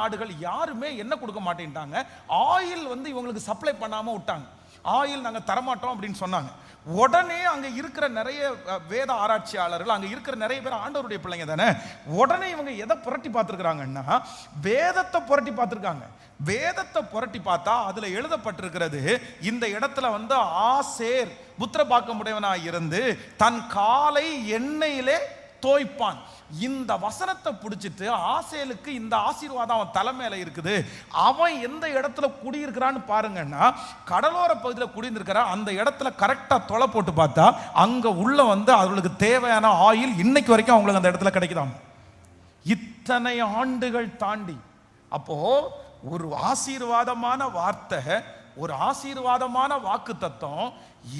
நாடுகள் யாருமே என்ன கொடுக்க மாட்டேன்ட்டாங்க. ஆயில் இவங்களுக்கு சப்ளை பண்ணாம விட்டாங்க. ஆயில் நாங்கள் தரமாட்டோம் அப்படின்னு சொன்னாங்க. உடனே அங்க இருக்கிற நிறைய வேத ஆராய்ச்சியாளர்கள், அங்க இருக்கிற நிறைய பேர் ஆண்டவருடைய பிள்ளைங்க தானே, உடனே இவங்க எதை புரட்டி பார்த்துருக்காங்கன்னா வேதத்தை புரட்டி பார்த்துருக்காங்க. வேதத்தை புரட்டி பார்த்தா அதுல எழுதப்பட்டிருக்கிறது, இந்த இடத்துல ஆசேர் புத்திரபாக்கம் உடையவனாய் இருந்து தன் காலை எண்ணெயிலே தோய்ப்பான். இந்த வசனத்தை பிடிச்சிட்டு ஆசேலுக்கு இந்த ஆசீர்வாதம் அவன் தலைமையில இருக்குது. அவன் எந்த இடத்துல குடியிருக்கிறான்னு பாருங்கன்னா கடலோர பகுதியில் குடியிருக்கிற அந்த இடத்துல கரெக்டா தொலை போட்டு பார்த்தா அங்க உள்ள அவர்களுக்கு தேவையான ஆயில் இன்னைக்கு வரைக்கும் அவங்களுக்கு அந்த இடத்துல கிடைக்குதாம். இத்தனை ஆண்டுகள் தாண்டி. அப்போ ஒரு ஆசீர்வாதமான வார்த்தை, ஒரு ஆசீர்வாதமான வாக்கு தத்துவம்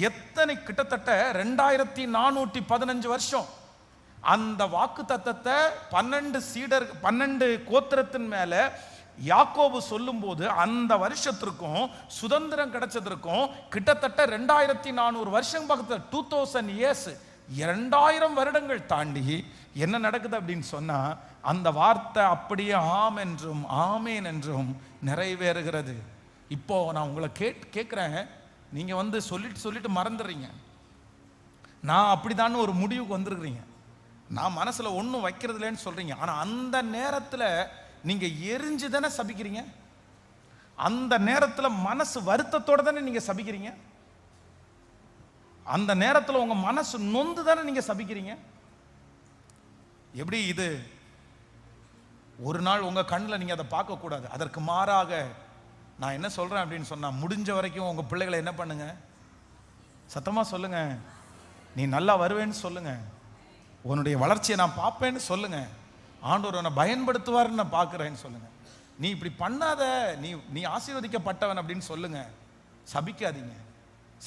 எத்தனை, கிட்டத்தட்ட 2415 வருஷம் அந்த வாக்கு தத்தத்தை 12 கோத்திரத்தின் மேல யாக்கோபு சொல்லும் போது அந்த வருஷத்திற்கும் சுதந்திரம் கிடைச்சதற்கும் கிட்டத்தட்ட 2400 வருஷம் பக்கத்துல 2000 இயர்ஸ், 2000 வருடங்கள் தாண்டி என்ன நடக்குது அப்படின்னு சொன்னா அந்த வார்த்தை அப்படியே ஆம் என்றும் ஆமேன் என்றும் நிறைவேறுகிறது. இப்போ நான் உங்களை கேட்கிறேன், நீங்க சொல்லிட்டு மறந்துடுறீங்க. நான் அப்படிதான் ஒரு முடிவுக்கு வந்திருக்கிறீங்க. நான் மனசுல ஒன்றும் வைக்கிறது இல்லைன்னு சொல்றீங்க. ஆனா அந்த நேரத்தில் நீங்க எரிஞ்சு தானே சபிக்கிறீங்க. அந்த நேரத்தில் மனசு வருத்தத்தோட தானே நீங்க சபிக்கிறீங்க. அந்த நேரத்தில் உங்க மனசு நொந்து தானே நீங்க சபிக்கிறீங்க. எப்படி இது ஒரு நாள் உங்க கண்ணில் நீங்க அதை பார்க்க கூடாது. அதற்கு மாறாக நான் என்ன சொல்றேன் அப்படின்னு சொன்னா, முடிஞ்ச வரைக்கும் உங்க பிள்ளைகளை என்ன பண்ணுங்க, சத்தமா சொல்லுங்க, நீ நல்லா வருவேன்னு சொல்லுங்க, உன்னுடைய வளர்ச்சியை நான் பார்ப்பேன்னு சொல்லுங்க, ஆண்டவர் உன்னை பயன்படுத்துவார்னு நான் பார்க்குறேன்னு சொல்லுங்க. நீ இப்படி பண்ணாத, நீ ஆசீர்வதிக்கப்பட்டவன் அப்படின்னு சொல்லுங்க. சபிக்காதீங்க,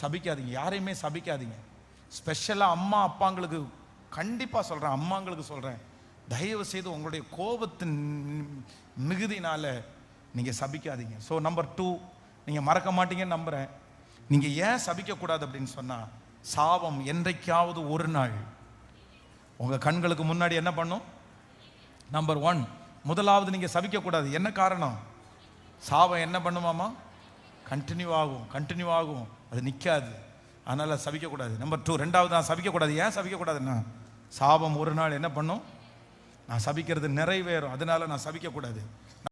சபிக்காதீங்க, யாரையுமே சபிக்காதீங்க. ஸ்பெஷலாக அம்மா அப்பாங்களுக்கு கண்டிப்பாக சொல்கிறேன், அம்மாங்களுக்கு சொல்கிறேன், தயவு செய்து உங்களுடைய கோபத்தின் மிகுதினால நீங்கள் சபிக்காதீங்க. ஸோ நம்பர் 2, நீங்கள் மறக்க மாட்டீங்கன்னு நம்புகிறேன். நீங்கள் ஏன் சபிக்கக்கூடாது அப்படின்னு சொன்னால், சாபம் என்றைக்காவது ஒரு நாள் உங்கள் கண்களுக்கு முன்னாடி என்ன பண்ணும். நம்பர் 1, முதலாவது நீங்கள் சபிக்கக்கூடாது. என்ன காரணம்? சாபம் என்ன பண்ணுமாமா? கண்டினியூ ஆகும், அது நிற்காது. அதனால் சபிக்கக்கூடாது. நம்பர் 2, ரெண்டாவது நான் சபிக்கக்கூடாது. ஏன் சபிக்கக்கூடாதுன்னா, சாபம் ஒரு நாள் என்ன பண்ணும், நான் சபிக்கிறது நிறைவேறும், அதனால நான் சபிக்கக்கூடாது.